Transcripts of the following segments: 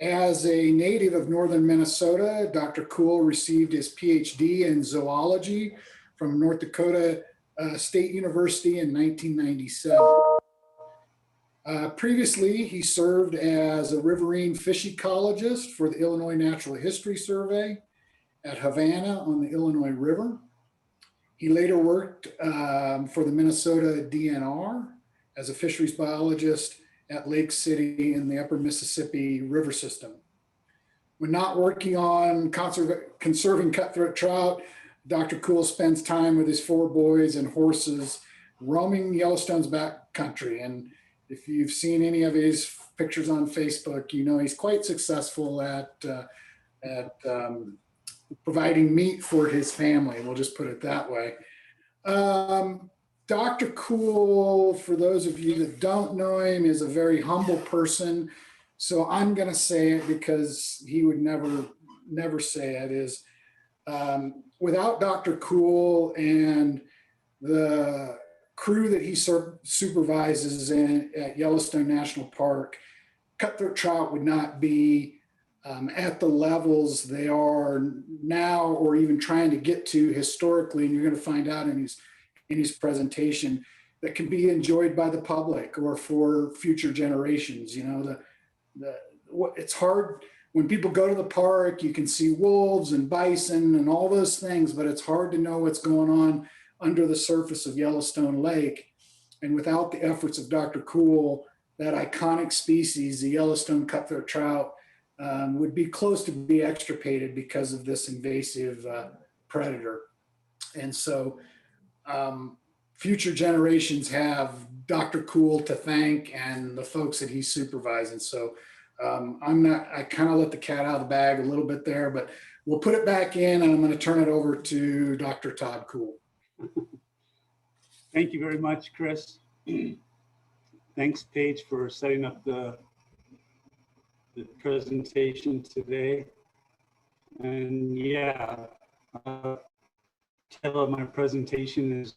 As a native of northern Minnesota, Dr. Koel received his PhD in zoology from North Dakota State University in 1997. Previously, he served as a riverine fish ecologist for the Illinois Natural History Survey at Havana on the Illinois River. He later worked for the Minnesota DNR as a fisheries biologist at Lake City in the upper Mississippi River system. When not working on conserving cutthroat trout, Dr. Koel spends time with his 4 boys and horses roaming Yellowstone's backcountry. And if you've seen any of his pictures on Facebook, you know he's quite successful at providing meat for his family. We'll just put it that way. Dr. Koel, for those of you that don't know him, is a very humble person. So I'm going to say it because he would never say it, is without Dr. Koel and the crew that he supervises at Yellowstone National Park, cutthroat trout would not be at the levels they are now or even trying to get to historically. And you're going to find out in his presentation that can be enjoyed by the public or for future generations. You know, it's hard when people go to the park, you can see wolves and bison and all those things, but it's hard to know what's going on under the surface of Yellowstone Lake. And without the efforts of Dr. Koel, that iconic species, the Yellowstone cutthroat trout, would be close to be extirpated because of this invasive predator. And so future generations have Dr. Koel to thank and the folks that he's supervising. So I kind of let the cat out of the bag a little bit there, but we'll put it back in and I'm going to turn it over to Dr. Todd Koel. Thank you very much, Chris. Thanks, Paige, for setting up the presentation today. And yeah, title of my presentation is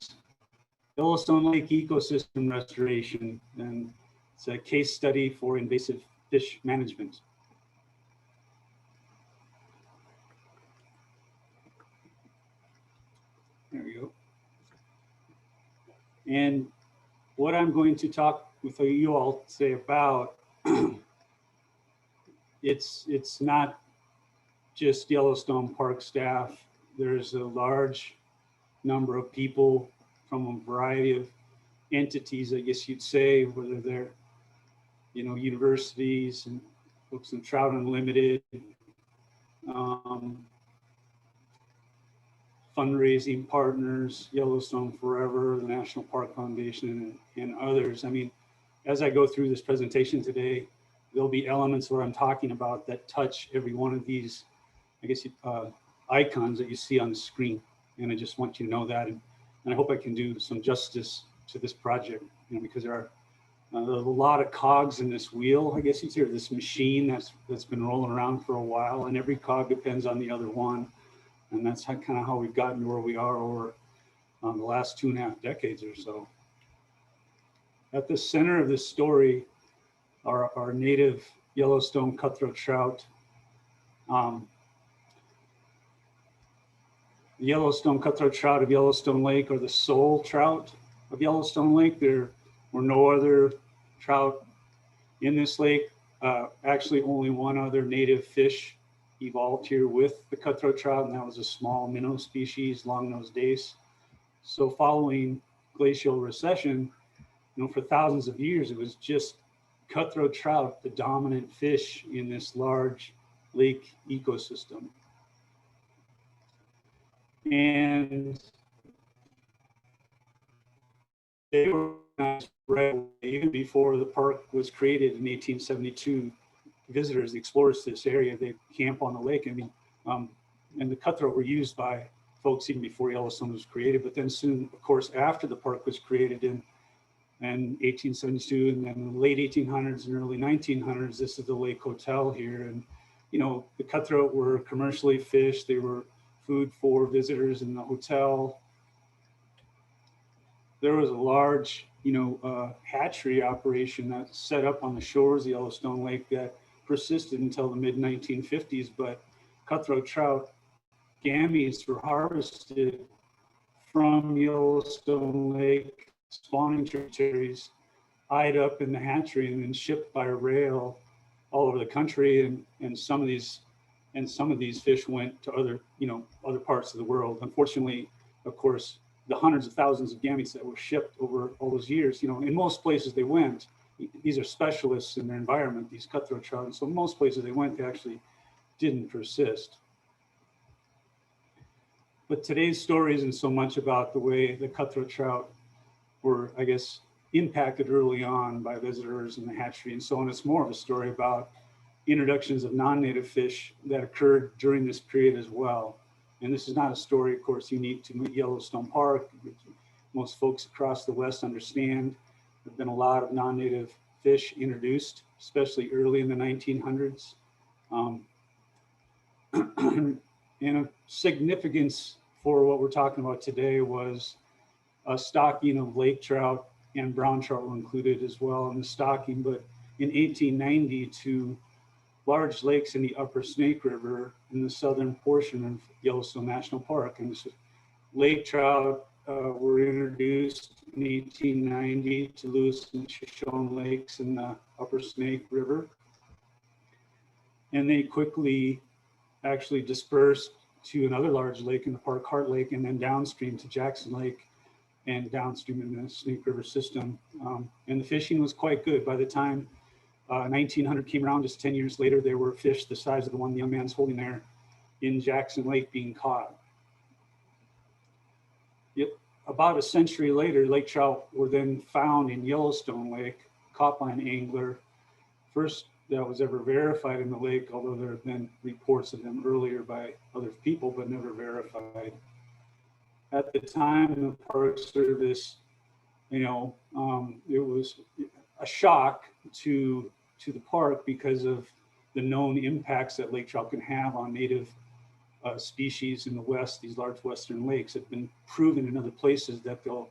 Yellowstone Lake Ecosystem Restoration, and it's a case study for invasive fish management. There we go. And what I'm going to talk with you all today about, it's not just Yellowstone Park staff. There's a large number of people from a variety of entities, I guess you'd say, whether they're, you know, universities and folks in Trout Unlimited, fundraising partners, Yellowstone Forever, the National Park Foundation, and others. I mean, as I go through this presentation today, there'll be elements where I'm talking about that touch every one of these, I guess, icons that you see on the screen. And I just want you to know that. And I hope I can do some justice to this project, you know, because there's a lot of cogs in this wheel, I guess you'd say, this machine that's been rolling around for a while, and every cog depends on the other one. And that's kind of how we've gotten to where we are over the last 2.5 decades or so. At the center of this story are our native Yellowstone cutthroat trout. The Yellowstone cutthroat trout of Yellowstone Lake are the sole trout of Yellowstone Lake. There were no other trout in this lake. Actually, only one other native fish evolved here with the cutthroat trout, and that was a small minnow species, long-nosed dace. So following glacial recession, you know, for thousands of years, it was just cutthroat trout, the dominant fish in this large lake ecosystem. And they were right away, even before the park was created in 1872. Visitors, the explorers to this area, they camp on the lake. I mean, and the cutthroat were used by folks even before Yellowstone was created. But then soon, of course, after the park was created in 1872, and then in the late 1800s and early 1900s, this is the Lake Hotel here. And, you know, the cutthroat were commercially fished. They were food for visitors in the hotel. There was a large, you know, hatchery operation that's set up on the shores of Yellowstone Lake that persisted until the mid 1950s, but cutthroat trout gametes were harvested from Yellowstone Lake spawning tributaries, eyed up in the hatchery, and then shipped by rail all over the country. And some of these fish went to other parts of the world. Unfortunately, of course, the hundreds of thousands of gametes that were shipped over all those years, in most places they went, these are specialists in their environment, these cutthroat trout. And so most places they went, they actually didn't persist. But today's story isn't so much about the way the cutthroat trout were, I guess, impacted early on by visitors in the hatchery and so on. It's more of a story about introductions of non-native fish that occurred during this period as well. And this is not a story, of course, unique to Yellowstone Park. Most folks across the West understand there have been a lot of non-native fish introduced, especially early in the 1900s. And of significance for what we're talking about today was a stocking of lake trout, and brown trout were included as well in the stocking. But in 1890, two large lakes in the upper Snake River in the southern portion of Yellowstone National Park, and this lake trout were introduced in 1890 to Lewis and Shoshone lakes in the upper Snake River. And they quickly actually dispersed to another large lake in the park, Heart Lake, and then downstream to Jackson Lake and downstream in the Snake River system. And the fishing was quite good. By the time 1900 came around, just 10 years later, there were fish the size of the one the young man's holding there in Jackson Lake being caught. Yep. About a century later, lake trout were then found in Yellowstone Lake, caught by an angler. First that was ever verified in the lake, although there have been reports of them earlier by other people, but never verified. At the time, the Park Service, it was a shock to the park because of the known impacts that lake trout can have on native species in the West. These large Western lakes have been proven in other places that they'll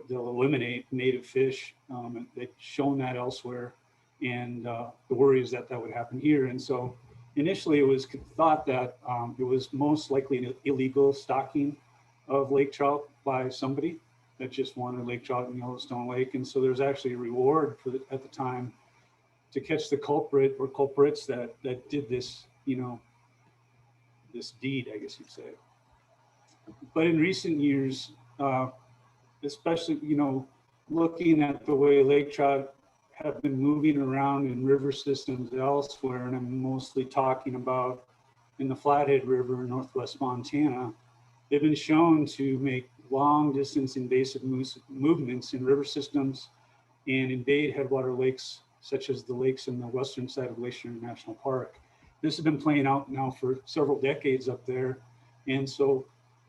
eliminate native fish. And they've shown that elsewhere. And the worry is that would happen here. And so initially it was thought that it was most likely an illegal stocking of lake trout by somebody that just wanted lake trout in Yellowstone Lake. And so there's actually a reward at the time to catch the culprit or culprits that did this, this deed, I guess you'd say. But in recent years, especially, looking at the way lake trout have been moving around in river systems elsewhere, and I'm mostly talking about in the Flathead River in northwest Montana, they've been shown to make long distance invasive movements in river systems and invade headwater lakes, such as the lakes in the western side of Glacier National Park. This has been playing out now for several decades up there. And so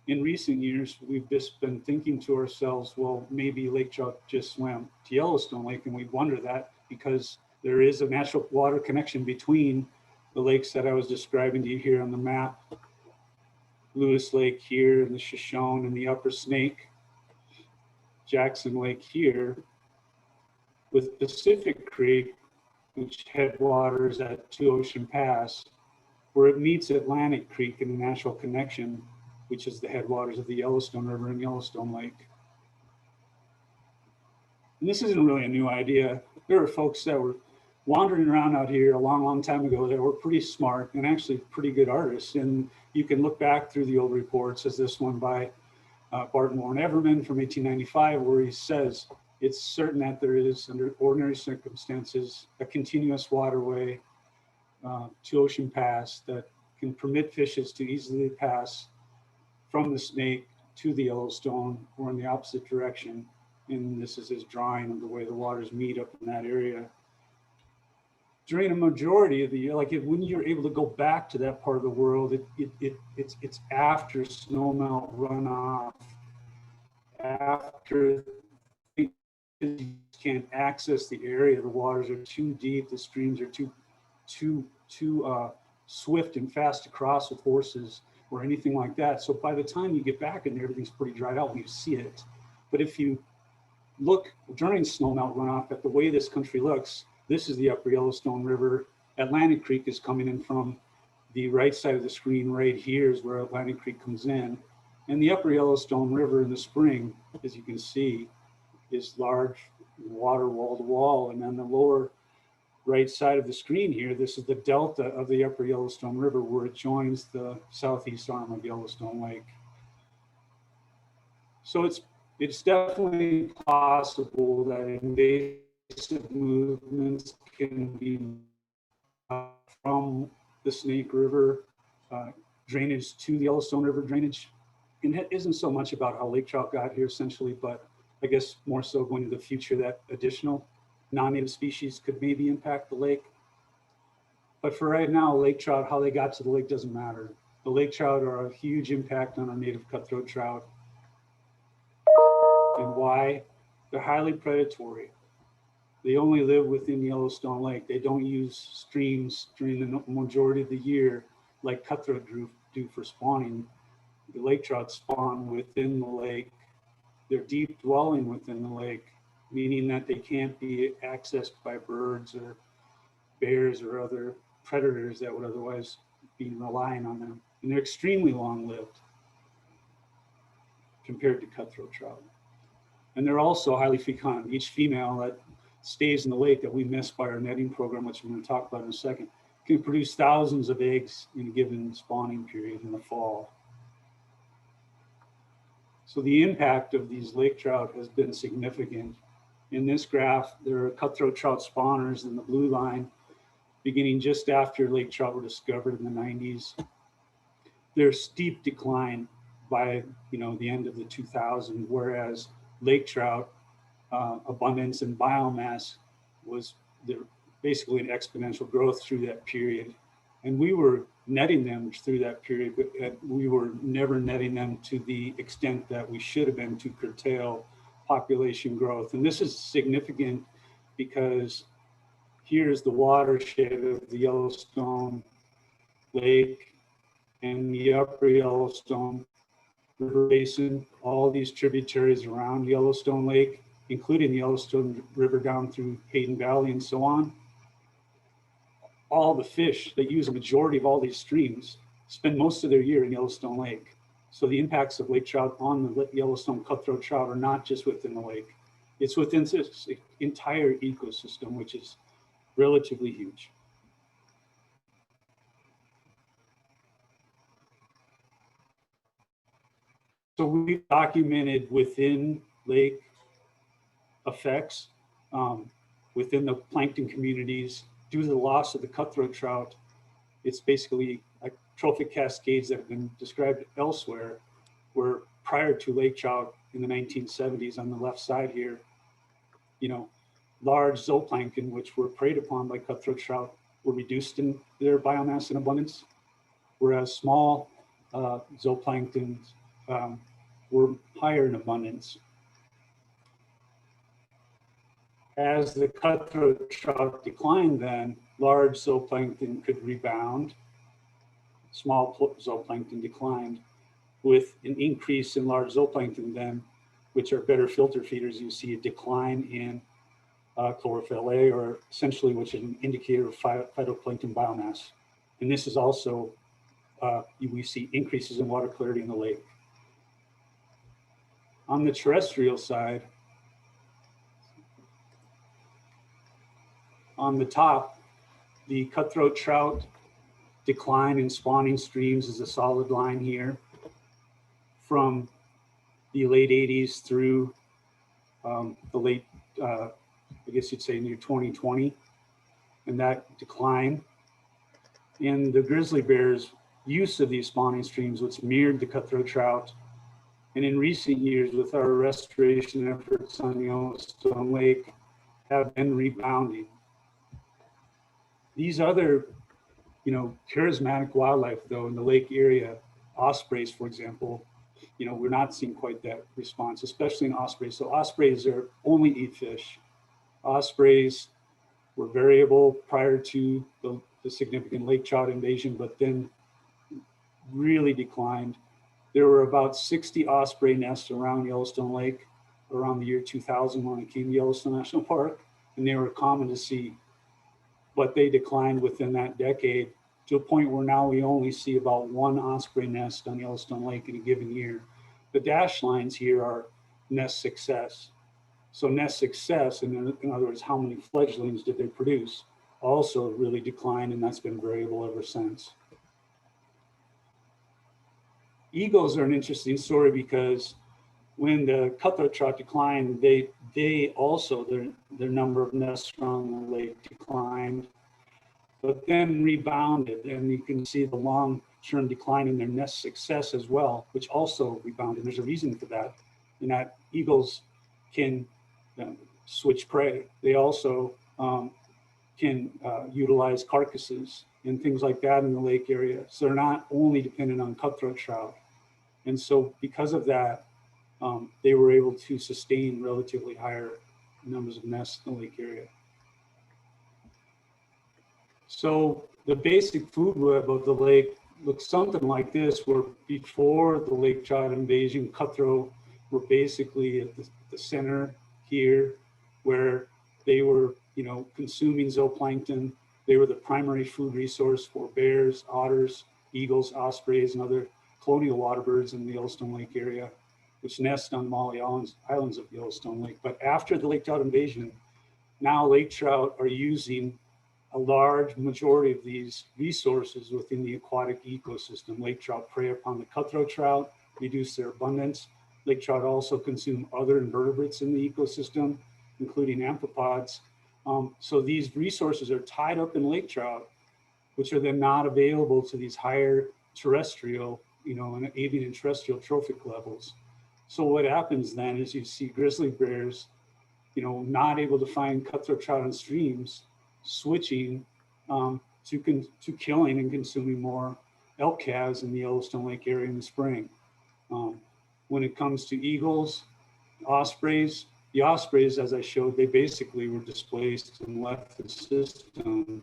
in recent years, we've just been thinking to ourselves, well, maybe lake trout just swam to Yellowstone Lake, and we wonder that because there is a natural water connection between the lakes that I was describing to you here on the map. Lewis Lake here in the Shoshone and the Upper Snake, Jackson Lake here, with Pacific Creek, which headwaters at Two Ocean Pass, where it meets Atlantic Creek in the natural connection, which is the headwaters of the Yellowstone River and Yellowstone Lake. And this isn't really a new idea. There were folks that were wandering around out here a long, long time ago that were pretty smart and actually pretty good artists. And you can look back through the old reports, as this one by Barton Warren Everman from 1895, where he says, it's certain that there is, under ordinary circumstances, a continuous waterway to Ocean Pass that can permit fishes to easily pass from the Snake to the Yellowstone or in the opposite direction. And this is his drawing of the way the waters meet up in that area. During a majority of the year, like when you're able to go back to that part of the world, it's after snowmelt runoff, after you can't access the area, the waters are too deep, the streams are too swift and fast to cross with horses or anything like that. So by the time you get back in there, everything's pretty dried out when you see it. But if you look during snowmelt runoff at the way this country looks, this is the upper Yellowstone River Atlantic Creek is coming in from the right side of the screen. Right here is where Atlantic Creek comes in. And the upper Yellowstone River in the spring, as you can see, is large water wall to wall. And on the lower right side of the screen here, this is the delta of the upper Yellowstone River where it joins the southeast arm of Yellowstone Lake. So it's definitely possible that invasive movements can be from the Snake River drainage to the Yellowstone River drainage. And it isn't so much about how lake trout got here essentially, but I guess more so going to the future that additional non-native species could maybe impact the lake. But for right now, lake trout, how they got to the lake doesn't matter. The lake trout are a huge impact on our native cutthroat trout. And why? They're highly predatory. They only live within Yellowstone Lake. They don't use streams during the majority of the year like cutthroat do for spawning. The lake trout spawn within the lake. They're deep dwelling within the lake, meaning that they can't be accessed by birds or bears or other predators that would otherwise be relying on them. And they're extremely long-lived compared to cutthroat trout. And they're also highly fecund. Each female that stays in the lake that we miss by our netting program, which I'm going to talk about in a second, can produce thousands of eggs in a given spawning period in the fall. So the impact of these lake trout has been significant. In this graph, there are cutthroat trout spawners in the blue line, beginning just after lake trout were discovered in the 90s. There's steep decline by the end of the 2000s, whereas lake trout abundance and biomass was basically an exponential growth through that period. And we were netting them through that period, but we were never netting them to the extent that we should have been to curtail population growth. And this is significant because here's the watershed of the Yellowstone Lake and the upper Yellowstone River Basin, all these tributaries around Yellowstone Lake, including the Yellowstone River down through Hayden Valley and so on. All the fish that use a majority of all these streams spend most of their year in Yellowstone Lake. So the impacts of lake trout on the Yellowstone cutthroat trout are not just within the lake. It's within this entire ecosystem, which is relatively huge. So we documented within lake effects within the plankton communities due to the loss of the cutthroat trout. It's basically like trophic cascades that have been described elsewhere, where prior to lake trout in the 1970s on the left side here, large zooplankton, which were preyed upon by cutthroat trout, were reduced in their biomass and abundance, whereas small zooplankton were higher in abundance. As the cutthroat trout declined, then large zooplankton could rebound. Small zooplankton declined. With an increase in large zooplankton, then, which are better filter feeders, you see a decline in chlorophyll A, or essentially, which is an indicator of phytoplankton biomass. And this is also, we see increases in water clarity in the lake. On the terrestrial side, on the top, the cutthroat trout decline in spawning streams is a solid line here from the late 80s through the late, I guess you'd say near 2020, and that decline. And the grizzly bears' use of these spawning streams, which mirrored the cutthroat trout. And in recent years, with our restoration efforts on Yellowstone Lake, have been rebounding. These other, charismatic wildlife, though, in the lake area, ospreys, for example, we're not seeing quite that response, especially in ospreys. So ospreys only eat fish. Ospreys were variable prior to the significant lake trout invasion, but then really declined. There were about 60 osprey nests around Yellowstone Lake around the year 2000 when it came to Yellowstone National Park, and they were common to see. but they declined within that decade to a point where now we only see about one osprey nest on Yellowstone Lake in a given year. The dashed lines here are nest success. So nest success, in other words, how many fledglings did they produce, also really declined, and that's been variable ever since. Eagles are an interesting story because when the cutthroat trout declined, they also, their number of nests around the lake declined, but then rebounded. And you can see the long-term decline in their nest success as well, which also rebounded. There's a reason for that, in that eagles can switch prey. They also can utilize carcasses and things like that in the lake area. So they're not only dependent on cutthroat trout. And so because of that, they were able to sustain relatively higher numbers of nests in the lake area. So the basic food web of the lake looks something like this, where before the lake trout invasion, cutthroat were basically at the center here, where they were, consuming zooplankton. They were the primary food resource for bears, otters, eagles, ospreys, and other colonial water birds in the Yellowstone Lake area, which nest on the Maui Islands of Yellowstone Lake. But after the lake trout invasion, now lake trout are using a large majority of these resources within the aquatic ecosystem. Lake trout prey upon the cutthroat trout, reduce their abundance. Lake trout also consume other invertebrates in the ecosystem, including amphipods. So these resources are tied up in lake trout, which are then not available to these higher terrestrial, and avian and terrestrial trophic levels. So what happens then is you see grizzly bears, not able to find cutthroat trout in streams, switching to killing and consuming more elk calves in the Yellowstone Lake area in the spring. When it comes to eagles, ospreys, the ospreys, as I showed, they basically were displaced and left the system.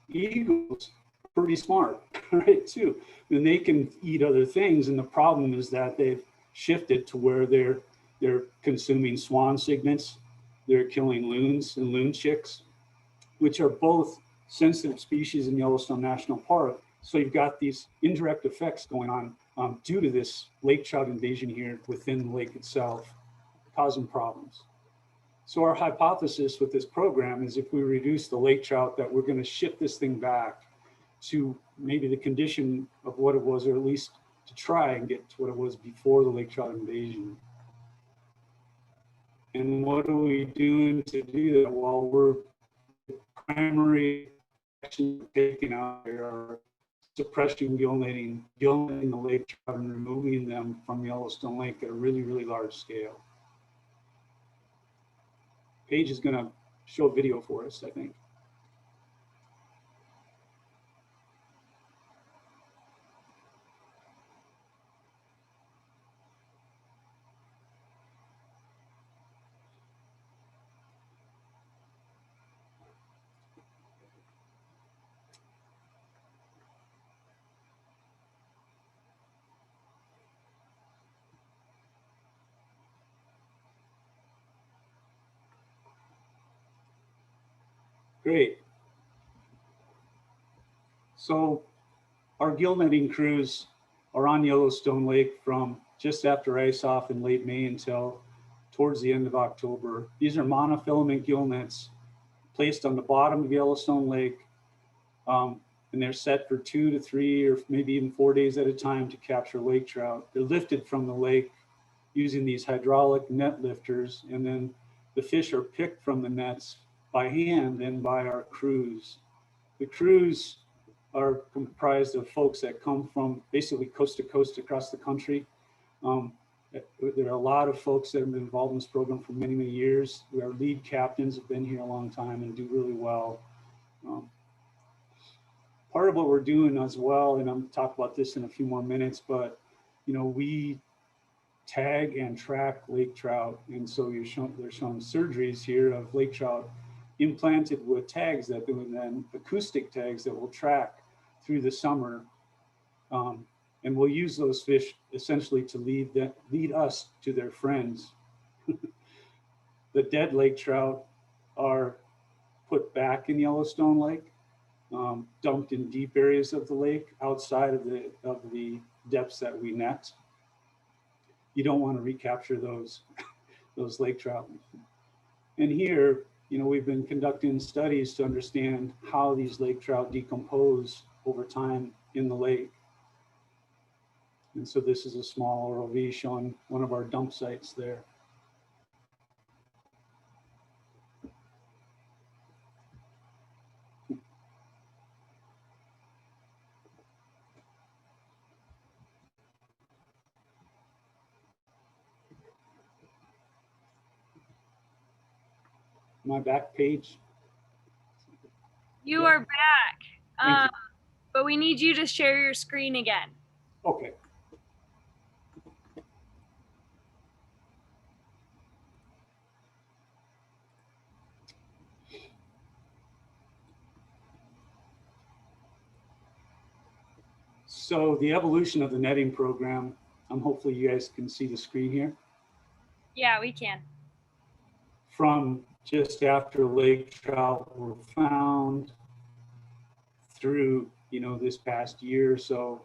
Eagles, pretty smart, right, too. And they can eat other things, and the problem is that they've shifted to where they're consuming swan cygnets, they're killing loons and loon chicks, which are both sensitive species in Yellowstone National Park. So you've got these indirect effects going on due to this lake trout invasion here within the lake itself, causing problems. So our hypothesis with this program is if we reduce the lake trout, that we're going to shift this thing back to maybe the condition of what it was, or at least to try and get to what it was before the lake trout invasion. And what are we doing to do that? Well, we're primary action taken out here are suppressing gillnetting the lake trout and removing them from Yellowstone Lake at a really, really large scale. Paige is going to show a video for us, I think. Great. So our gill netting crews are on Yellowstone Lake from just after ice off in late May until towards the end of October. These are monofilament gill nets placed on the bottom of Yellowstone Lake, and they're set for 2 to 3 or maybe even 4 days at a time to capture lake trout. They're lifted from the lake using these hydraulic net lifters, and then the fish are picked from the nets by hand and by our crews. The crews are comprised of folks that come from basically coast to coast across the country. There are a lot of folks that have been involved in this program for many, many years. Our lead captains have been here a long time and do really well. Part of what we're doing as well, and I'm going to talk about this in a few more minutes, but we tag and track lake trout. And so they're showing surgeries here of lake trout implanted with tags that do, and then acoustic tags that will track through the summer. And we'll use those fish essentially to lead us to their friends. The dead lake trout are put back in Yellowstone Lake, dumped in deep areas of the lake outside of the depths that we net. You don't want to recapture those lake trout. And here, we've been conducting studies to understand how these lake trout decompose over time in the lake. And so this is a small ROV showing one of our dump sites there. My back page. You Yeah. are back, Thank you. but we need you to share your screen again. Okay. So the evolution of the netting program, hopefully you guys can see the screen here. Yeah, we can. From just after lake trout were found through, this past year or so,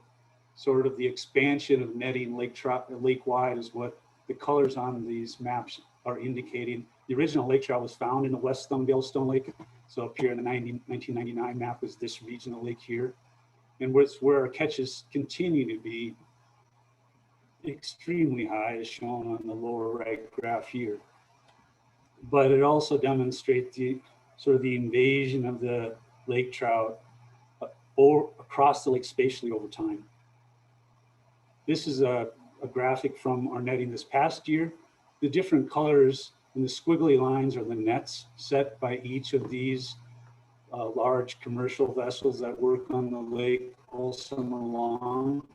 sort of the expansion of netting lake trout, lake-wide is what the colors on these maps are indicating. The original lake trout was found in the west thumb of Yellowstone Lake. So up here in the 1999 map is this regional lake here. And where our catches continue to be extremely high, as shown on the lower right graph here. But it also demonstrates the sort of the invasion of the lake trout or across the lake spatially over time. This is a graphic from our netting this past year. The different colors and the squiggly lines are the nets set by each of these large commercial vessels that work on the lake all summer long.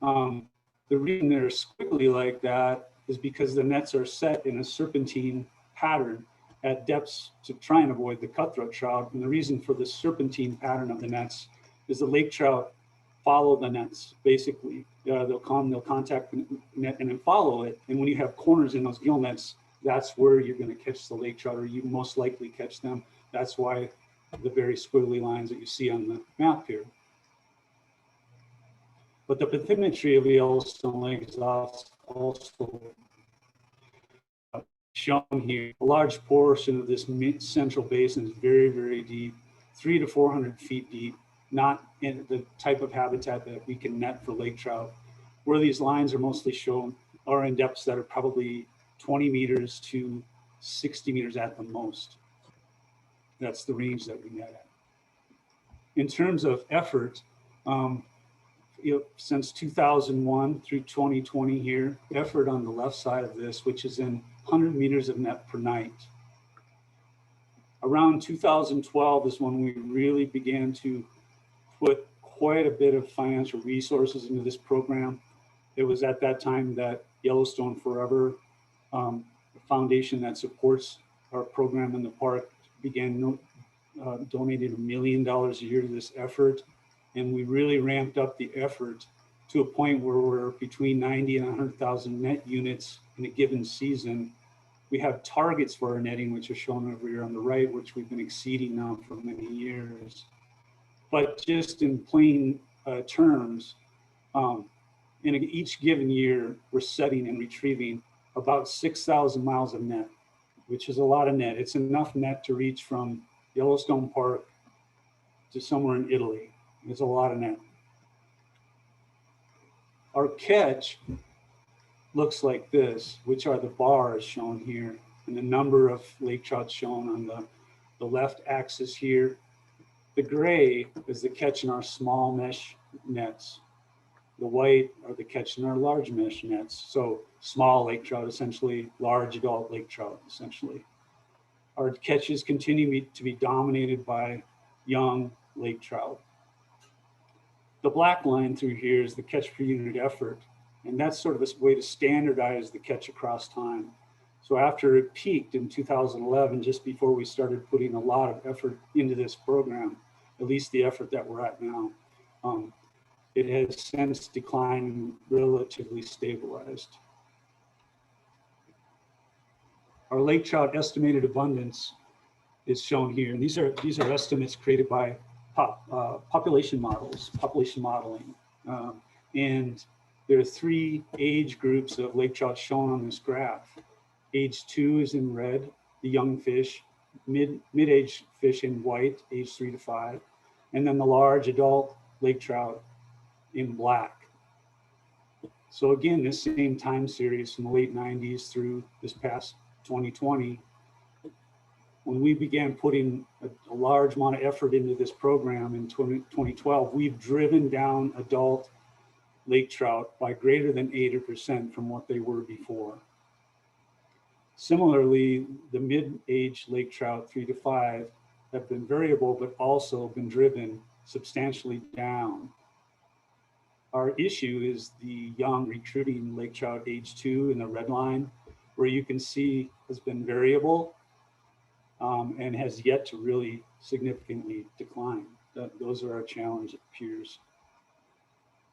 The reason they're squiggly like that is because the nets are set in a serpentine pattern at depths to try and avoid the cutthroat trout. And the reason for the serpentine pattern of the nets is the lake trout follow the nets, basically. They'll contact the net and then follow it. And when you have corners in those gill nets, that's where you're going to catch the lake trout, or you most likely catch them. That's why the very squiggly lines that you see on the map here. But the bathymetry of Yellowstone Lake is also shown here. A large portion of this central basin is very, very deep, 300 to 400 feet deep, not in the type of habitat that we can net for lake trout. Where these lines are mostly shown are in depths that are probably 20 meters to 60 meters at the most. That's the range that we net at. In terms of effort, since 2001 through 2020 here, effort on the left side of this, which is in 100 meters of net per night. Around 2012 is when we really began to put quite a bit of financial resources into this program. It was at that time that Yellowstone Forever, the foundation that supports our program in the park, began donating $1 million a year to this effort. And we really ramped up the effort to a point where we're between 90 and 100,000 net units in a given season. We have targets for our netting, which are shown over here on the right, which we've been exceeding now for many years. But just in plain terms, in each given year, we're setting and retrieving about 6,000 miles of net, which is a lot of net. It's enough net to reach from Yellowstone Park to somewhere in Italy. It's a lot of net. Our catch looks like this, which are the bars shown here, and the number of lake trout shown on the left axis here. The gray is the catch in our small mesh nets. The white are the catch in our large mesh nets. So small lake trout, essentially, large adult lake trout, essentially. Our catches continue to be dominated by young lake trout. The black line through here is the catch per unit effort. And that's sort of a way to standardize the catch across time. So after it peaked in 2011, just before we started putting a lot of effort into this program, at least the effort that we're at now, it has since declined and relatively stabilized. Our lake trout estimated abundance is shown here. And these are estimates created by population modeling. And there are 3 age groups of lake trout shown on this graph. Age 2 is in red, the young fish, mid-age fish in white, age 3 to 5, and then the large adult lake trout in black. So again, this same time series from the late 90s through this past 2020, when we began putting a large amount of effort into this program in 2012, we've driven down adult lake trout by greater than 80% from what they were before. Similarly, the mid-age lake trout 3 to 5 have been variable, but also been driven substantially down. Our issue is the young recruiting lake trout age 2 in the red line, where you can see has been variable and has yet to really significantly decline. Those are our challenge, it appears.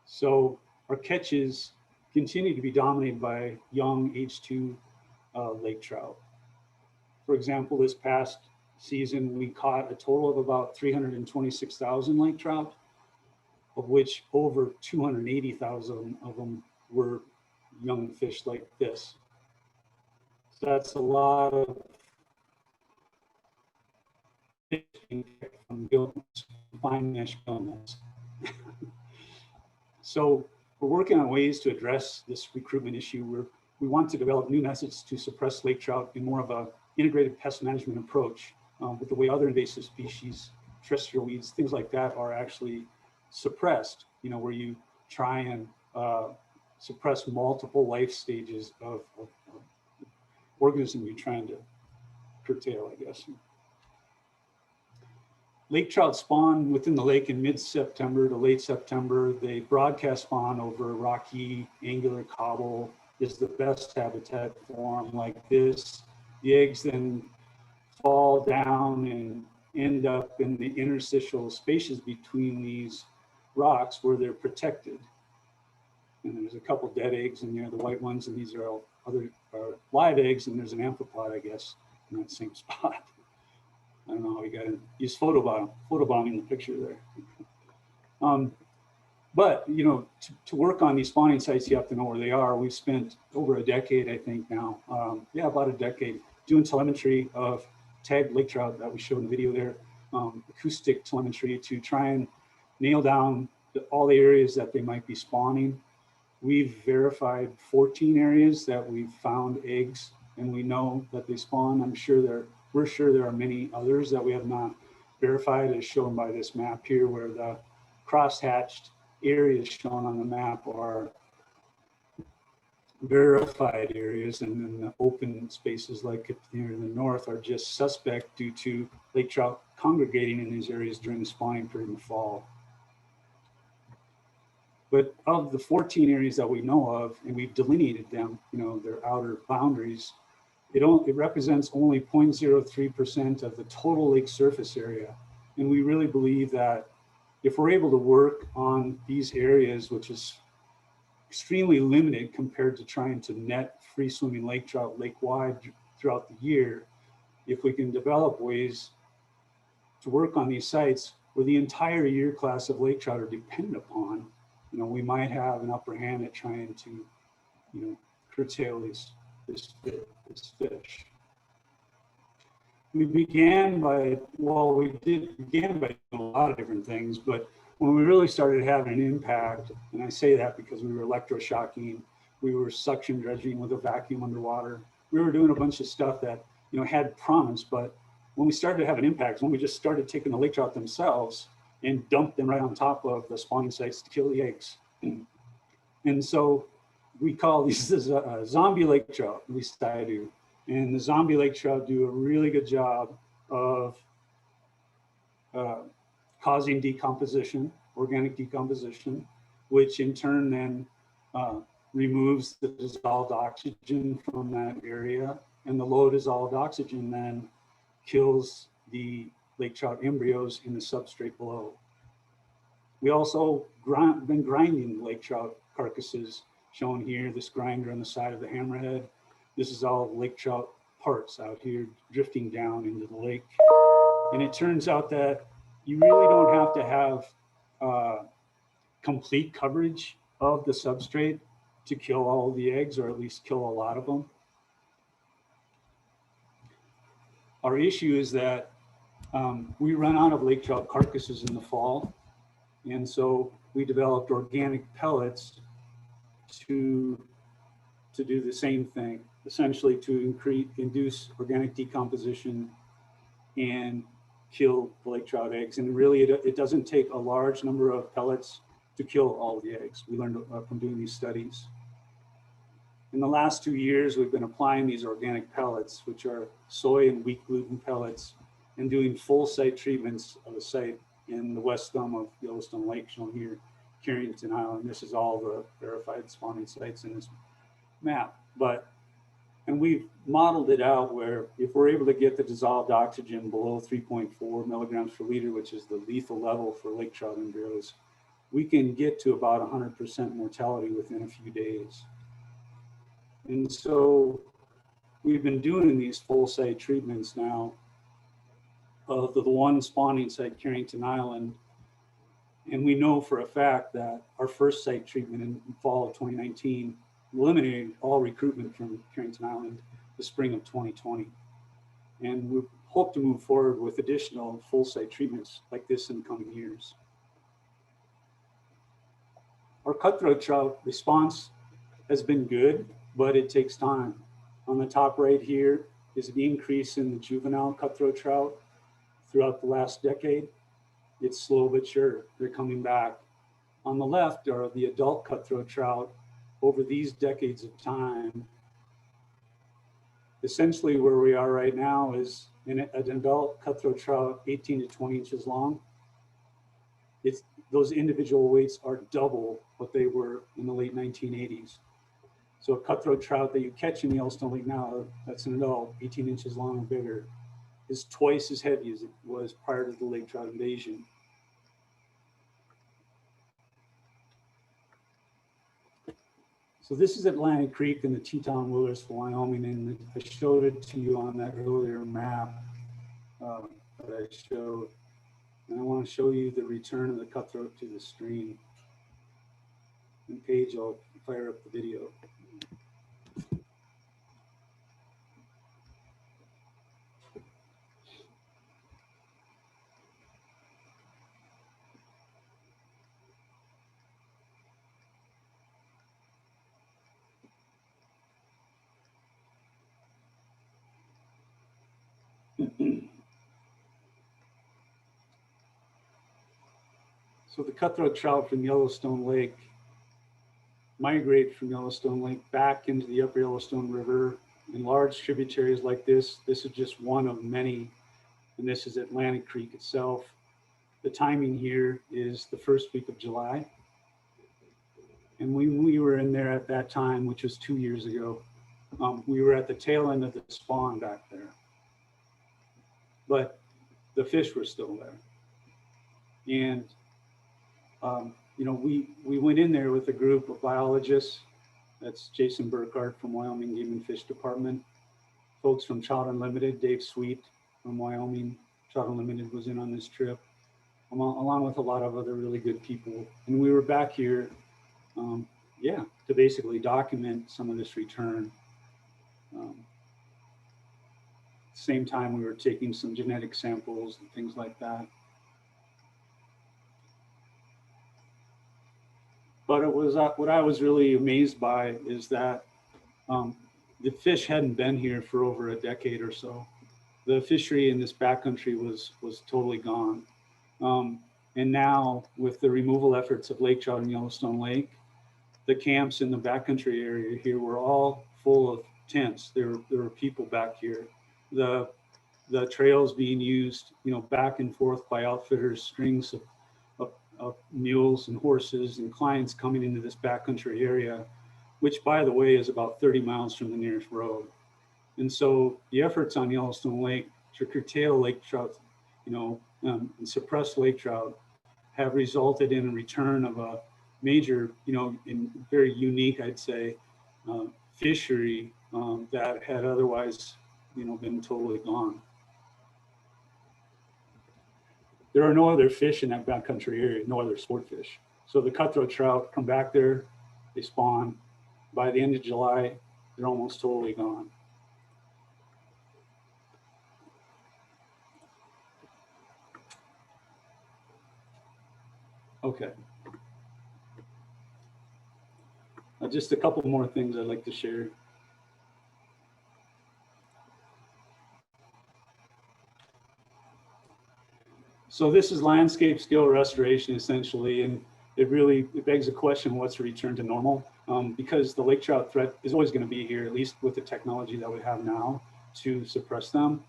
So our catches continue to be dominated by young age 2 lake trout. For example, this past season, we caught a total of about 326,000 lake trout, of which over 280,000 of them were young fish like this. So that's a lot of fish being picked from gillnets, fine mesh gillnets. So we're working on ways to address this recruitment issue. We want to develop new methods to suppress lake trout in more of a integrated pest management approach with the way other invasive species, terrestrial weeds, things like that are actually suppressed, where you try and suppress multiple life stages of organism you're trying to curtail, I guess. Lake trout spawn within the lake in mid-September to late September. They broadcast spawn over rocky, angular cobble is the best habitat for them like this. The eggs then fall down and end up in the interstitial spaces between these rocks where they're protected. And there's a couple dead eggs in there, the white ones, and these are all other live eggs, and there's an amphipod, I guess, in that same spot. I don't know how we got in. He's photobombing the picture there. But to work on these spawning sites, you have to know where they are. We've spent over a decade, I think now, about a decade, doing telemetry of tagged lake trout that we showed in the video there, acoustic telemetry to try and nail down all the areas that they might be spawning. We've verified 14 areas that we've found eggs, and we know that they spawn. We're sure there are many others that we have not verified, as shown by this map here, where the cross-hatched areas shown on the map are verified areas, and then the open spaces like near the north are just suspect due to lake trout congregating in these areas during the spawning period in the fall. But of the 14 areas that we know of, and we've delineated them, their outer boundaries, it represents only 0.03% of the total lake surface area. And we really believe that if we're able to work on these areas, which is extremely limited compared to trying to net free swimming lake trout lake-wide throughout the year, if we can develop ways to work on these sites where the entire year class of lake trout are dependent upon, we might have an upper hand at trying to, curtail this fish. We began by doing a lot of different things, but when we really started having an impact, and I say that because we were electroshocking, we were suction dredging with a vacuum underwater. We were doing a bunch of stuff that, had promise, but when we started to have an impact, when we just started taking the lake trout themselves and dumped them right on top of the spawning sites to kill the eggs. And so we call these zombie lake trout, at least I do. And the zombie lake trout do a really good job of causing decomposition, organic decomposition, which in turn then removes the dissolved oxygen from that area. And the low dissolved oxygen then kills the lake trout embryos in the substrate below. We also been grinding lake trout carcasses, shown here, this grinder on the side of the hammerhead. This is all lake trout parts out here drifting down into the lake. And it turns out that you really don't have to have complete coverage of the substrate to kill all the eggs, or at least kill a lot of them. Our issue is that we run out of lake trout carcasses in the fall. And so we developed organic pellets to do the same thing, essentially to induce organic decomposition and kill the lake trout eggs. And really, it doesn't take a large number of pellets to kill all the eggs. We learned from doing these studies. In the last 2 years, we've been applying these organic pellets, which are soy and wheat gluten pellets, and doing full site treatments of a site in the west thumb of Yellowstone Lake, shown here, Carrington Island. This is all the verified spawning sites in this map. And we've modeled it out where if we're able to get the dissolved oxygen below 3.4 milligrams per liter, which is the lethal level for lake trout embryos, we can get to about 100% mortality within a few days. And so we've been doing these full site treatments now of the one spawning site, Carrington Island. And we know for a fact that our first site treatment in fall of 2019 eliminated all recruitment from Carrington Island the spring of 2020. And we hope to move forward with additional full site treatments like this in the coming years. Our cutthroat trout response has been good, but it takes time. On the top right here is an increase in the juvenile cutthroat trout throughout the last decade. It's slow but sure, they're coming back. On the left are the adult cutthroat trout over these decades of time. Essentially where we are right now is an adult cutthroat trout 18 to 20 inches long. Those individual weights are double what they were in the late 1980s. So a cutthroat trout that you catch in Yellowstone Lake now, that's an adult, 18 inches long or bigger, is twice as heavy as it was prior to the lake trout invasion. So this is Atlantic Creek in the Teton Wilderness, Wyoming, and I showed it to you on that earlier map that I showed. And I want to show you the return of the cutthroat to the stream. And Paige, I'll fire up the video. So the cutthroat trout from Yellowstone Lake migrate from Yellowstone Lake back into the upper Yellowstone River in large tributaries like this. This is just one of many, and this is Atlantic Creek itself. The timing here is the first week of July. And when we were in there at that time, which was 2 years ago, we were at the tail end of the spawn back there. But the fish were still there. And you know, we went in there with a group of biologists. That's Jason Burkhardt from Wyoming Game and Fish Department. Folks from Trout Unlimited, Dave Sweet from Wyoming Trout Unlimited was in on this trip, along with a lot of other really good people. And we were back here, to basically document some of this return. Same time we were taking some genetic samples and things like that. But it was what I was really amazed by is that the fish hadn't been here for over a decade or so. The fishery in this backcountry was totally gone. And now with the removal efforts of lake trout in Yellowstone Lake, the camps in the backcountry area here were all full of tents. There were people back here. The trails being used, you know, back and forth by outfitters, strings of mules and horses and clients coming into this backcountry area, which by the way is about 30 miles from the nearest road. And so the efforts on Yellowstone Lake to curtail lake trout, you know, and suppress lake trout have resulted in a return of a major, you know, in very unique, I'd say, fishery that had otherwise, you know, been totally gone. there are no other fish in that backcountry area, no other sport fish. So the cutthroat trout come back there, they spawn. By the end of July, they're almost totally gone. Okay. Just a couple more things I'd like to share. So this is landscape scale restoration essentially, and it begs the question, what's a return to normal? Because the lake trout threat is always going to be here, at least with the technology that we have now to suppress them.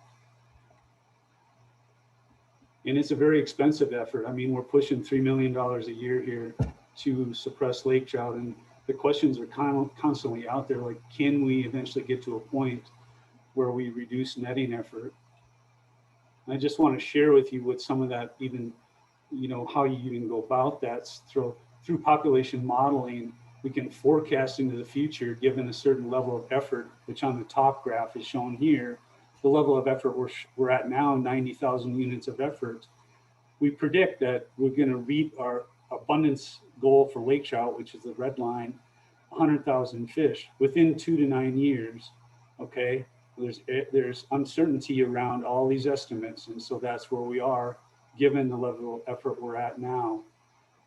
And it's a very expensive effort. I mean, we're pushing $3 million a year here to suppress lake trout, and the questions are constantly out there, like, can we eventually get to a point where we reduce netting effort? I just want to share with you what some of that, even, you know, how you even go about that through population modeling. We can forecast into the future, given a certain level of effort, which on the top graph is shown here. The level of effort we're at now, 90,000 units of effort. We predict that we're going to reap our abundance goal for lake trout, which is the red line, 100,000 fish within 2 to 9 years. Okay, there's uncertainty around all these estimates, and so that's where we are, given the level of effort we're at now.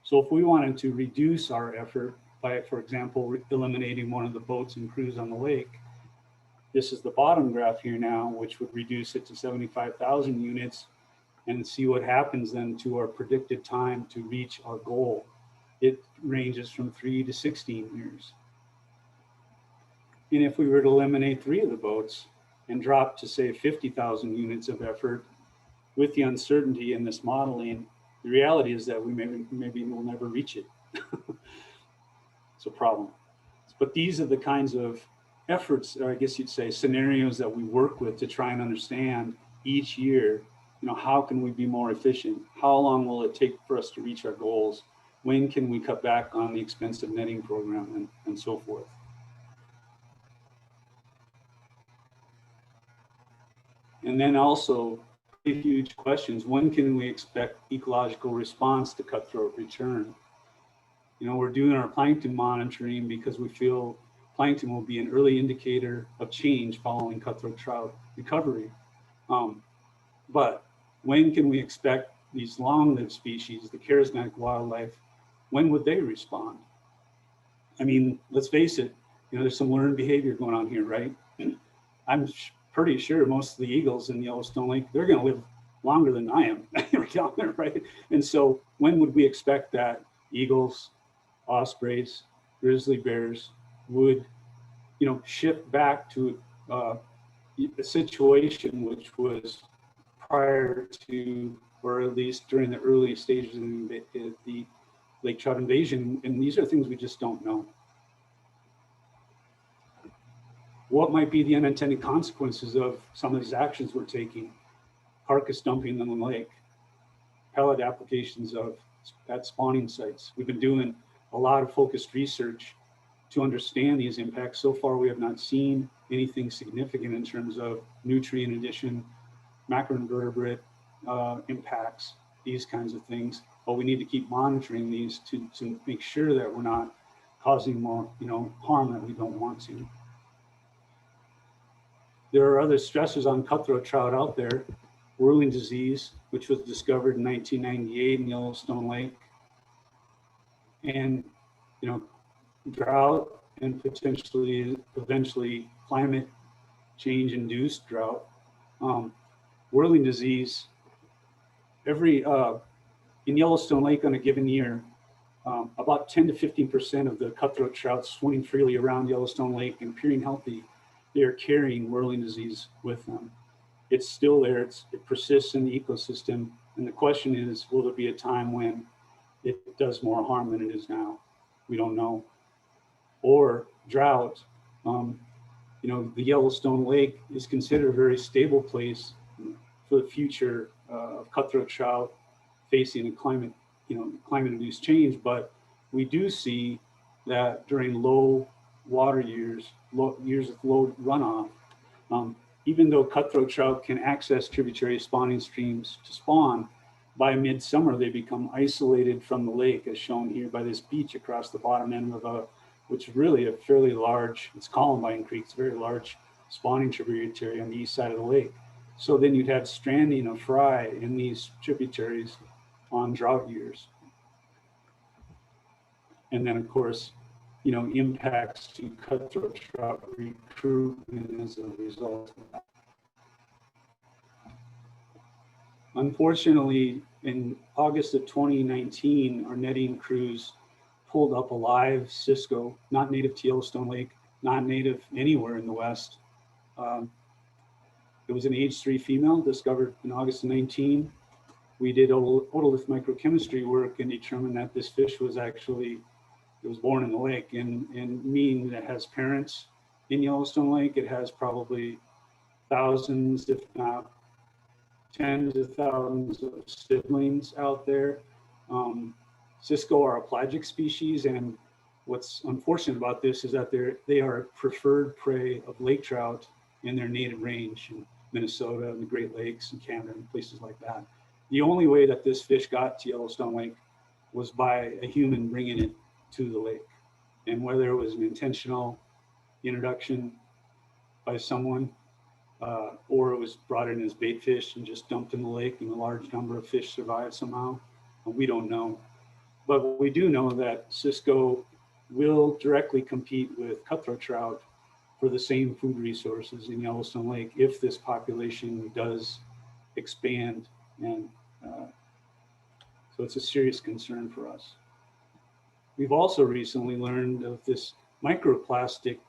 So if we wanted to reduce our effort by, for example, eliminating one of the boats and crews on the lake, this is the bottom graph here now, which would reduce it to 75,000 units, and see what happens then to our predicted time to reach our goal. It ranges from 3 to 16 years. And if we were to eliminate 3 of the boats and drop to, say, 50,000 units of effort, with the uncertainty in this modeling, the reality is that we maybe will never reach it. It's a problem. But these are the kinds of efforts, or I guess you'd say scenarios, that we work with to try and understand each year, you know, how can we be more efficient? How long will it take for us to reach our goals? When can we cut back on the expensive netting program, and so forth? And then also, huge questions, when can we expect ecological response to cutthroat return? You know, we're doing our plankton monitoring because we feel plankton will be an early indicator of change following cutthroat trout recovery. But when can we expect these long-lived species, the charismatic wildlife, when would they respond? I mean, let's face it, you know, there's some learned behavior going on here, right? And I'm pretty sure most of the eagles in Yellowstone Lake, they're going to live longer than I am down there, right? And so when would we expect that eagles, ospreys, grizzly bears would, you know, shift back to a situation which was prior to, or at least during the early stages of the lake trout invasion? And these are things we just don't know. What might be the unintended consequences of some of these actions we're taking? Carcass dumping in the lake, pellet applications at spawning sites. We've been doing a lot of focused research to understand these impacts. So far, we have not seen anything significant in terms of nutrient addition, macroinvertebrate impacts, these kinds of things. But we need to keep monitoring these to make sure that we're not causing more, you know, harm that we don't want to. There are other stressors on cutthroat trout out there. Whirling disease, which was discovered in 1998 in Yellowstone Lake, and, you know, drought and potentially eventually climate change induced drought. Whirling disease, in Yellowstone Lake on a given year, about 10 to 15% of the cutthroat trout swimming freely around Yellowstone Lake and appearing healthy, they are carrying whirling disease with them. It's still there, it persists in the ecosystem. And the question is, will there be a time when it does more harm than it is now? We don't know. Or drought, you know, the Yellowstone Lake is considered a very stable place for the future of cutthroat trout facing a climate, you know, climate-induced change. But we do see that during low water years, years of low runoff, even though cutthroat trout can access tributary spawning streams to spawn, by midsummer, they become isolated from the lake, as shown here by this beach across the bottom end of which is really a fairly large, it's Columbine Creek, it's a very large spawning tributary on the east side of the lake. So then you'd have stranding of fry in these tributaries on drought years. And then of course, impacts to cutthroat trout recruitment as a result of that. Unfortunately, in August of 2019, our netting crews pulled up a live Cisco, not native to Yellowstone Lake, not native anywhere in the West. It was an age 3 female discovered in August of 19. We did otolith microchemistry work and determined that this fish was actually, it was born in the lake, and meaning that it has parents in Yellowstone Lake. It has probably thousands, if not tens of thousands of siblings out there. Cisco are a pelagic species, and what's unfortunate about this is that they are preferred prey of lake trout in their native range in Minnesota and the Great Lakes and Canada and places like that. The only way that this fish got to Yellowstone Lake was by a human bringing it to the lake. And whether it was an intentional introduction by someone, or it was brought in as bait fish and just dumped in the lake and a large number of fish survived somehow, we don't know. But we do know that Cisco will directly compete with cutthroat trout for the same food resources in Yellowstone Lake if this population does expand. And so it's a serious concern for us. We've also recently learned of this microplastic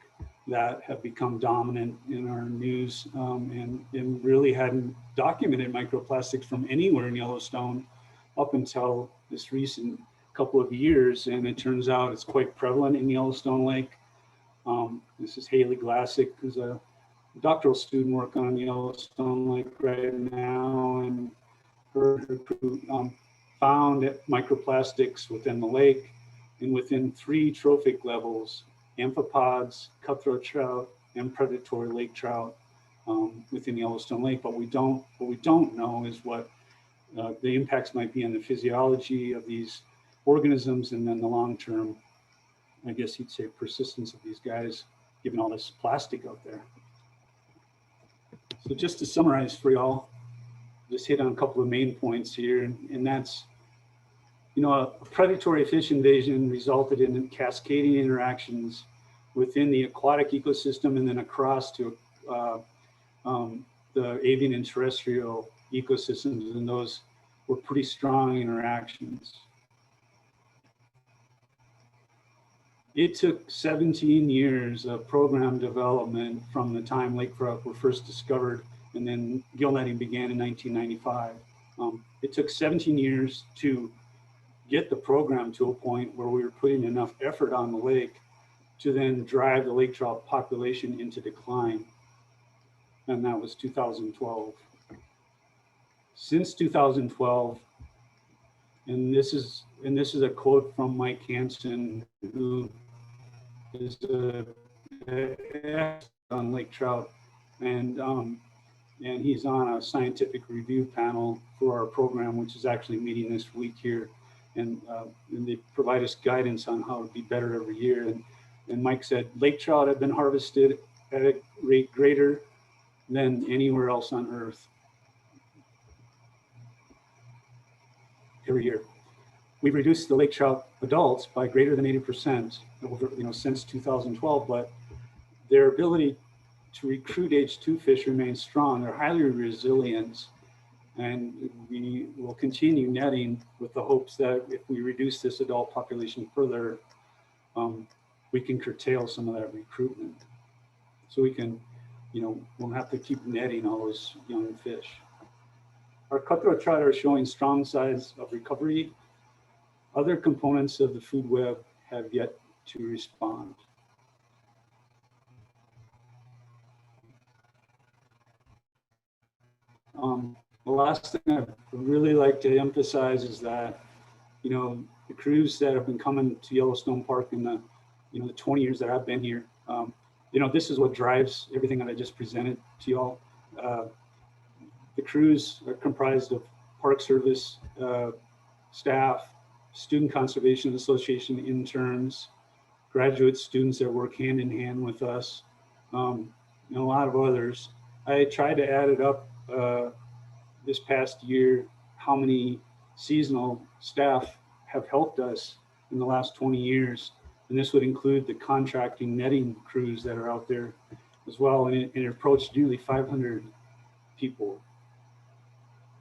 that have become dominant in our news, and really hadn't documented microplastics from anywhere in Yellowstone up until this recent couple of years. And it turns out it's quite prevalent in Yellowstone Lake. This is Haley Glassick, who's a doctoral student working on Yellowstone Lake right now, and her crew found microplastics within the lake and within 3 trophic levels: amphipods, cutthroat trout, and predatory lake trout within Yellowstone Lake. But what we don't know is what the impacts might be on the physiology of these organisms, and then the long-term, I guess you'd say, persistence of these guys, given all this plastic out there. So just to summarize for y'all, just hit on a couple of main points here, and that's, a predatory fish invasion resulted in cascading interactions within the aquatic ecosystem and then across to the avian and terrestrial ecosystems, and those were pretty strong interactions. It took 17 years of program development from the time lake trout were first discovered, and then gill netting began in 1995. It took 17 years to get the program to a point where we were putting enough effort on the lake to then drive the lake trout population into decline. And that was 2012. Since 2012, and this is a quote from Mike Hansen, who is on lake trout, and he's on a scientific review panel for our program, which is actually meeting this week here, and they provide us guidance on how to be better every year. And Mike said lake trout have been harvested at a rate greater than anywhere else on Earth every year. We've reduced the lake trout adults by greater than 80% over, since 2012, but their ability to recruit H2 fish remains strong. They're highly resilient, and we will continue netting with the hopes that if we reduce this adult population further, we can curtail some of that recruitment. So we can, won't have to keep netting all those young fish. Our cutthroat trout are showing strong signs of recovery. Other components of the food web have yet to respond. The last thing I'd really like to emphasize is that, the crews that have been coming to Yellowstone Park in the, the 20 years that I've been here, this is what drives everything that I just presented to y'all. The crews are comprised of Park Service staff, Student Conservation Association interns, graduate students that work hand in hand with us, and a lot of others. I tried to add it up this past year, how many seasonal staff have helped us in the last 20 years. And this would include the contracting netting crews that are out there as well. And it approached nearly 500 people.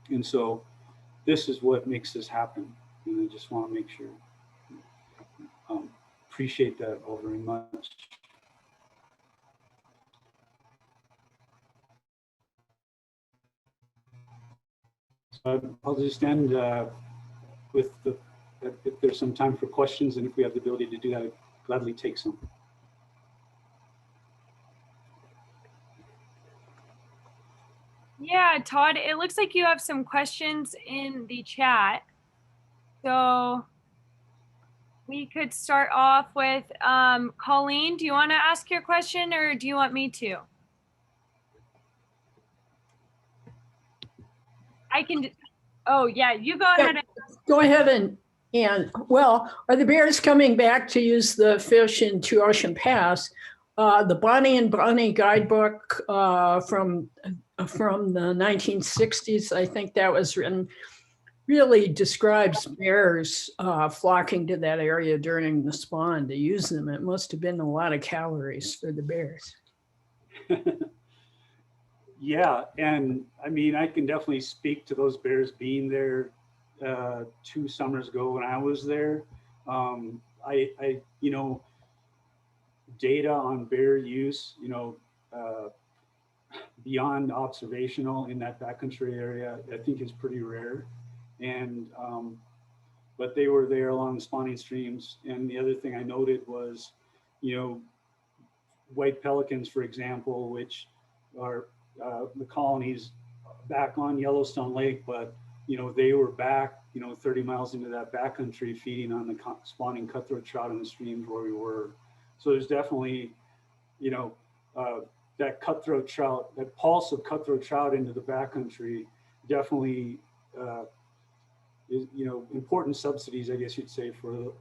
And so this is what makes this happen. And I just want to make sure. Appreciate that all very much. So I'll just end with if there's some time for questions, and if we have the ability to do that, I'd gladly take some. Yeah, Todd, it looks like you have some questions in the chat. So we could start off with Colleen. Do you want to ask your question, or do you want me to? I can. Oh, yeah, you go ahead. Go ahead and well, are the bears coming back to use the fish in Two Ocean Pass? The Bonnie and Bonnie guidebook from the 1960s, I think that was written, really describes bears flocking to that area during the spawn to use them. It must have been a lot of calories for the bears. Yeah, and I mean, I can definitely speak to those bears being there 2 summers ago when I was there. I you know, data on bear use, you know, beyond observational in that backcountry area, I think is pretty rare. And but they were there along spawning streams. And the other thing I noted was, you know, white pelicans, for example, which are the colonies back on Yellowstone Lake, but you know, they were back, you know, 30 miles into that backcountry feeding on the spawning cutthroat trout in the streams where we were. So there's definitely, you know, that cutthroat trout, that pulse of cutthroat trout into the backcountry definitely is, you know, important subsidies, I guess you'd say, for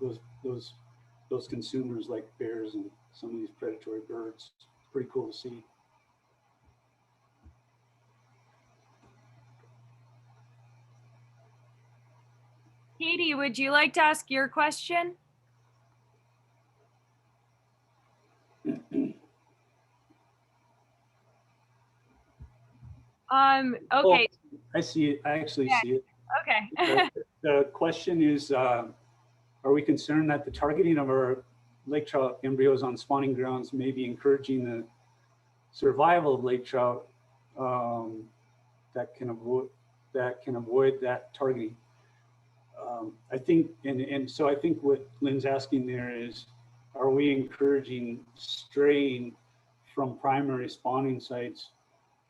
those consumers like bears and some of these predatory birds. It's pretty cool to see. Katie, would you like to ask your question? Okay. Oh, I see it. I actually Yeah. see it. Okay. The question is, are we concerned that the targeting of our lake trout embryos on spawning grounds may be encouraging the survival of lake trout that can avoid that targeting? I think, and so I think what Lynn's asking there is, are we encouraging straying from primary spawning sites?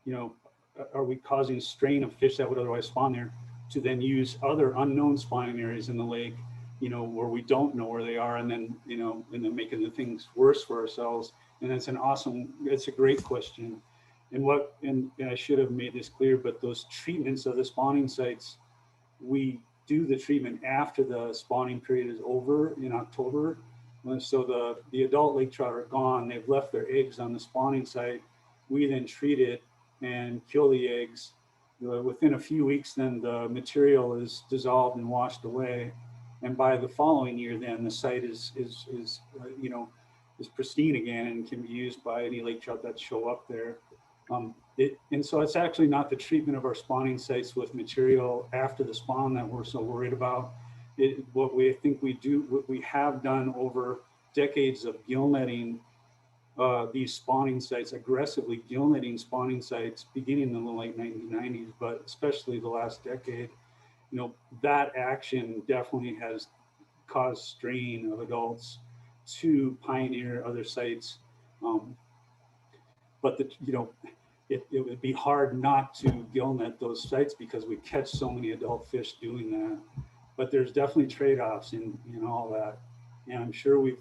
You know, are we causing strain of fish that would otherwise spawn there to then use other unknown spawning areas in the lake, you know, where we don't know where they are, and then, you know, and then making the things worse for ourselves? And it's a great question. And I should have made this clear, but those treatments of the spawning sites, we do the treatment after the spawning period is over in October. So the adult lake trout are gone. They've left their eggs on the spawning site. We then treat it and kill the eggs. Within a few weeks, then the material is dissolved and washed away. And by the following year, then the site is pristine again and can be used by any lake trout that show up there. And so it's actually not the treatment of our spawning sites with material after the spawn that we're so worried about. What we have done over decades of gill netting these spawning sites, aggressively gill netting spawning sites, beginning in the late 1990s, but especially the last decade, you know, that action definitely has caused strain of adults to pioneer other sites. But it would be hard not to gill net those sites because we catch so many adult fish doing that. But there's definitely trade-offs in all that. And I'm sure we've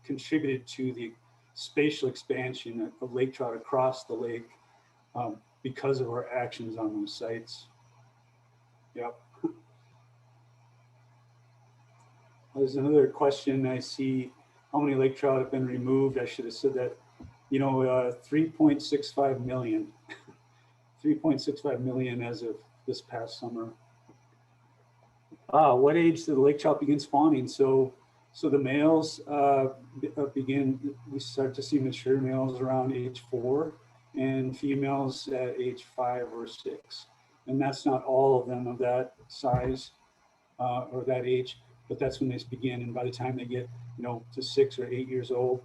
contributed to the spatial expansion of lake trout across the lake because of our actions on those sites. Yep. There's another question I see. How many lake trout have been removed? I should have said that, 3.65 million. 3.65 million as of this past summer. What age did the lake trout begin spawning? So the males we start to see mature males around age 4 and females at age 5 or 6. And that's not all of them of that size or that age, but that's when they begin. And by the time they get, to 6 or 8 years old,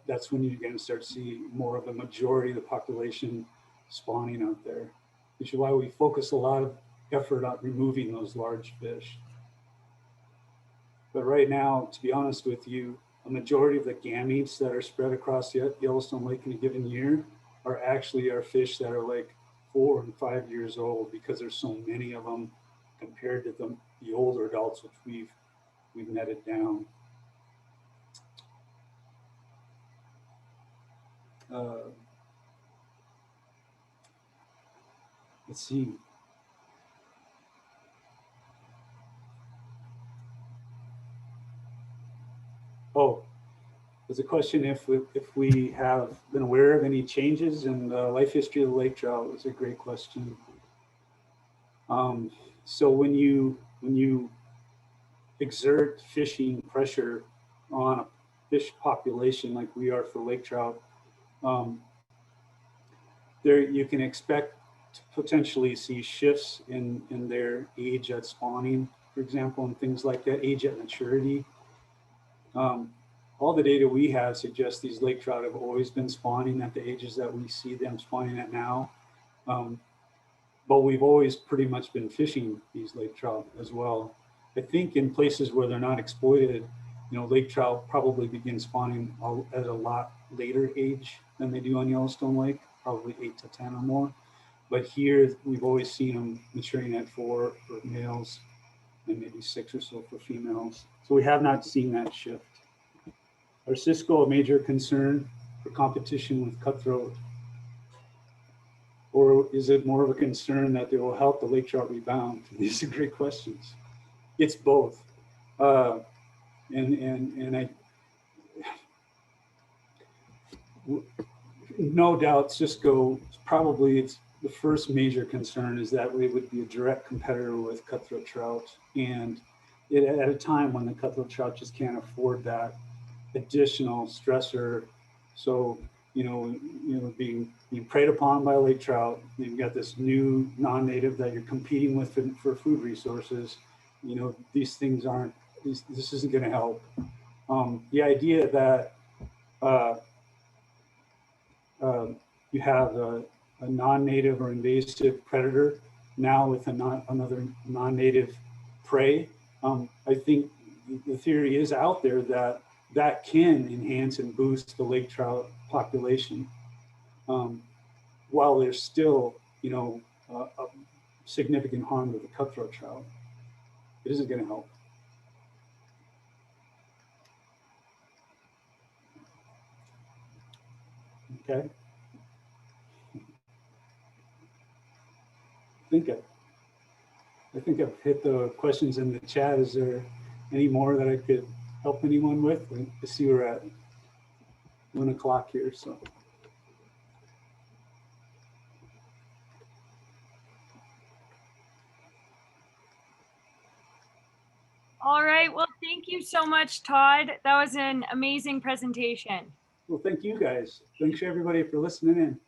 that's when you're going to start to see more of the majority of the population spawning out there, which is why we focus a lot of effort on removing those large fish. But right now, to be honest with you, a majority of the gametes that are spread across the Yellowstone Lake in a given year are actually our fish that are like 4 and 5 years old, because there's so many of them compared to the older adults, which we've netted down. Let's see. Oh, there's a question if we have been aware of any changes in the life history of the lake trout. It's a great question. So when you exert fishing pressure on a fish population like we are for lake trout, there you can expect to potentially see shifts in their age at spawning, for example, and things like that, age at maturity. All the data we have suggests these lake trout have always been spawning at the ages that we see them spawning at now. But we've always pretty much been fishing these lake trout as well. I think in places where they're not exploited, lake trout probably begin spawning at a lot later age than they do on Yellowstone Lake, probably 8 to 10 or more. But here we've always seen them maturing at 4 for males and maybe 6 or so for females. So we have not seen that shift. Are Cisco a major concern for competition with cutthroat? Or is it more of a concern that they will help the lake trout rebound? These are great questions. It's both. No doubt Cisco it's the first major concern is that we would be a direct competitor with cutthroat trout, and at a time when the cutthroat trout just can't afford that additional stressor. So being preyed upon by lake trout, you've got this new non-native that you're competing with for food resources. These things aren't. This isn't going to help. The idea that you have a non-native or invasive predator now with another non-native prey, I think the theory is out there that can enhance and boost the lake trout population, while there's still, a significant harm to the cutthroat trout. It isn't going to help. Okay. I think I've hit the questions in the chat. Is there any more that I could help anyone with? I see we're at 1 o'clock here, so. All right. Well, thank you so much, Todd. That was an amazing presentation. Well, thank you guys. Thanks everybody for listening in.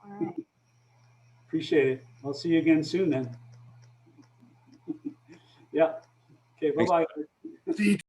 All right. Appreciate it. I'll see you again soon then. Yeah. Okay, bye-bye. See you